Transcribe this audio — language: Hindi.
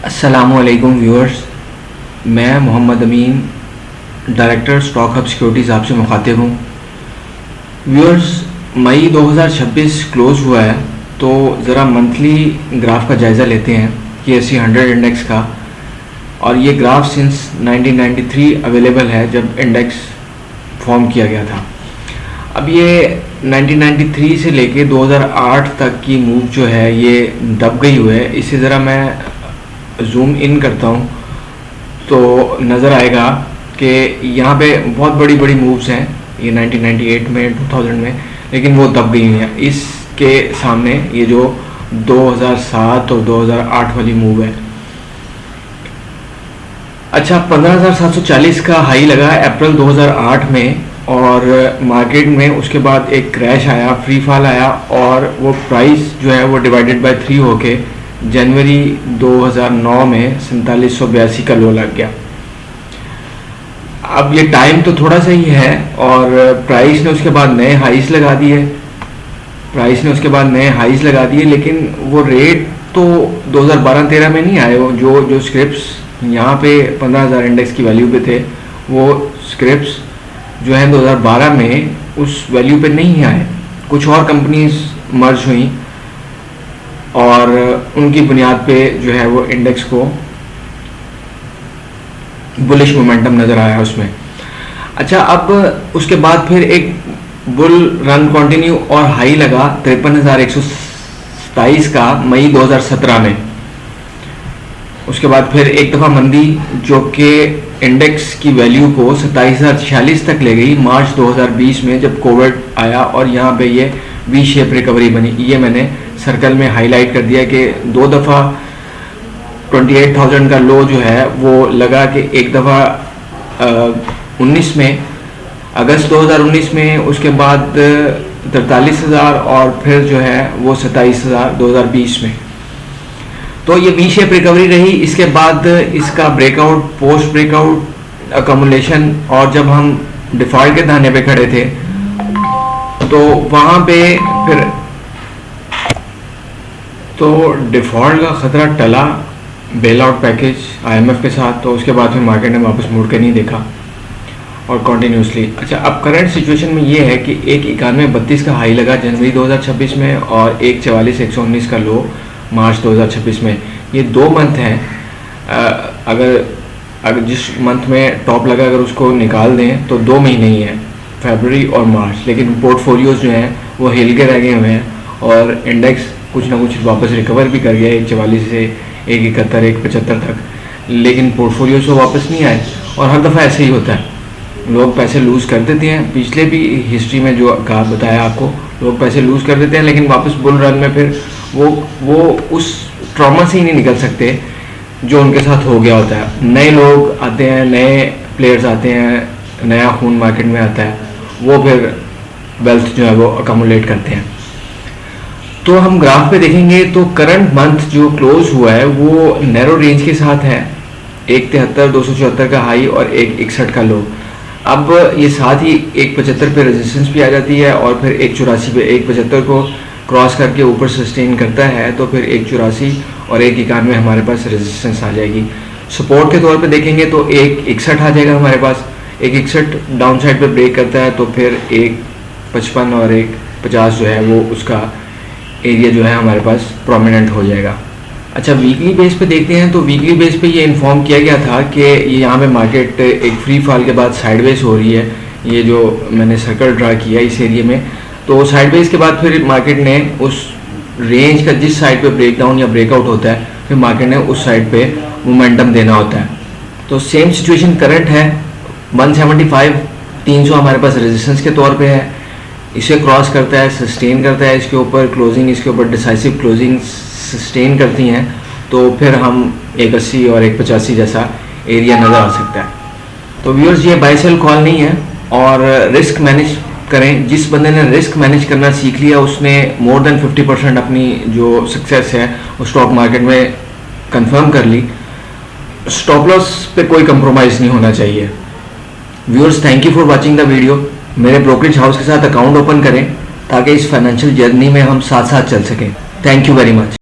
अस्सलामुअलैकुम व्यूअर्स, मैं मोहम्मद अमीन डायरेक्टर स्टॉक हब सिक्योरिटीज़ आपसे मुखातिब हूँ। व्यूअर्स, मई 2026 क्लोज़ हुआ है, तो ज़रा मंथली ग्राफ का जायज़ा लेते हैं KSE 100 इंडेक्स का। और ये ग्राफ सिंस 1993 अवेलेबल है, जब इंडेक्स फॉर्म किया गया था। अब ये 1993 से लेके 2008 तक की मूव जो है ये दब गई हुई है। इसे ज़रा मैं जूम इन करता हूँ तो नज़र आएगा कि यहाँ पे बहुत बड़ी बड़ी मूव्स हैं ये 1998 में, 2000 में, लेकिन वो दब गई हुई हैं इसके सामने। ये जो 2007 और 2008 वाली मूव है। अच्छा, 15,740 का हाई लगा अप्रैल 2008 में, और मार्केट में उसके बाद एक क्रैश आया, फ्री फॉल आया, और वो प्राइस जो है वो डिवाइडेड बाय 3 होके जनवरी 2009 में 4782 का लो लग गया। अब ये टाइम तो थोड़ा सा ही है, और प्राइस ने उसके बाद नए हाइस लगा दिए, लेकिन वो रेट तो 2012-13 में नहीं आए। वो जो स्क्रिप्ट्स यहाँ पे 15,000 इंडेक्स की वैल्यू पे थे, वो स्क्रिप्ट्स जो है 2012 में उस वैल्यू पे नहीं आए। कुछ और कंपनीज मर्ज हुई और उनकी बुनियाद पे जो है वो इंडेक्स को बुलिश मोमेंटम नज़र आया उसमें। अच्छा, अब उसके बाद फिर एक बुल रन कंटिन्यू और हाई लगा 53,127 का मई 2017 में। उसके बाद फिर एक दफ़ा मंदी जो कि इंडेक्स की वैल्यू को 27,046 तक ले गई मार्च 2020 में, जब कोविड आया, और यहाँ पे ये वी शेप रिकवरी बनी। ये मैंने सर्कल में हाईलाइट कर दिया कि 2 दफ़ा 28,000 का लो जो है वो लगा, कि एक दफ़ा 19 में, अगस्त 2019 में, उसके बाद 43,000, और फिर जो है वो 27,000 2020 में। तो ये वी शेप रिकवरी रही। इसके बाद इसका ब्रेकआउट, पोस्ट ब्रेकआउट अकोमुलेशन, और जब हम डिफॉल्ट के दाने पे खड़े थे तो वहाँ पे फिर तो डिफ़ॉल्ट का ख़तरा टला बेल आउट पैकेज IMF के साथ। तो उसके बाद फिर मार्केट ने वापस मुड़ के नहीं देखा और कॉन्टीन्यूसली। अच्छा, अब करंट सिचुएशन में ये है कि 191.32 का हाई लगा जनवरी 2026 में, और 144,119 का लो मार्च 2026 में। ये 2 मंथ हैं। अगर जिस मंथ में टॉप लगा अगर उसको निकाल दें तो 2 महीने ही हैं, फरवरी और मार्च। लेकिन पोर्टफोलियोज़ जो हैं वो हिल के रह गए हुए हैं, और इंडेक्स कुछ ना कुछ वापस रिकवर भी कर गया 144 से 171, 175 तक, लेकिन पोर्टफोलियोज तो वापस नहीं आए। और हर दफ़ा ऐसे ही होता है, लोग पैसे लूज़ कर देते हैं। पिछले भी हिस्ट्री में जो कहा बताया आपको, लोग पैसे लूज़ कर देते हैं, लेकिन वापस बुल रन में फिर वो उस ट्रॉमा से ही नहीं निकल सकते जो उनके साथ हो गया होता है। नए लोग आते हैं, नए प्लेयर्स आते हैं, नया खून मार्केट में आता है, वो फिर वेल्थ जो है वो अकोमुलेट करते हैं। तो हम ग्राफ पे देखेंगे तो करंट मंथ जो क्लोज हुआ है वो नैरो रेंज के साथ है, 173, 274 का हाई और 161 का लो। अब ये साथ ही 175 पे रेजिस्टेंस भी आ जाती है, और फिर 184 पे 175 को क्रॉस करके ऊपर सस्टेन करता है, तो फिर 184 और 191 हमारे पास रेजिस्टेंस आ जाएगी। सपोर्ट के तौर पे देखेंगे तो 161 आ जाएगा हमारे पास। 161 डाउन साइड पे ब्रेक करता है तो फिर 155 और 150 जो है वो उसका एरिया जो है हमारे पास प्रोमिनेंट हो जाएगा। अच्छा, वीकली बेस पे देखते हैं तो वीकली बेस पे ये इन्फॉर्म किया गया था कि ये यहाँ पे मार्केट एक फ्री फॉल के बाद साइडवेज हो रही है। ये जो मैंने सर्कल ड्रा किया इस एरिया में, तो साइडवेज के बाद फिर मार्केट ने उस रेंज का जिस साइड पे ब्रेकडाउन या ब्रेकआउट होता है, फिर मार्केट ने उस साइड पे मोमेंटम देना होता है। तो सेम सिचुएशन करंट है। 175, 300 हमारे पास रेजिस्टेंस के तौर पे है। इसे क्रॉस करता है, सस्टेन करता है, इसके ऊपर क्लोजिंग, इसके ऊपर डिसाइसिव क्लोजिंग सस्टेन करती हैं, तो फिर हम 180 और 185 जैसा एरिया नज़र आ सकता है। तो व्यूअर्स, ये बाय सेल कॉल नहीं है, और रिस्क मैनेज करें। जिस बंदे ने रिस्क मैनेज करना सीख लिया उसने मोर देन 50% अपनी जो सक्सेस है वो स्टॉक मार्केट में कंफर्म कर ली। स्टॉप लॉस पे कोई कंप्रोमाइज़ नहीं होना चाहिए। Viewers, thank you for watching the video. मेरे ब्रोकरेज हाउस के साथ अकाउंट ओपन करें ताकि इस फाइनेंशियल जर्नी में हम साथ साथ चल सकें। Thank you very much.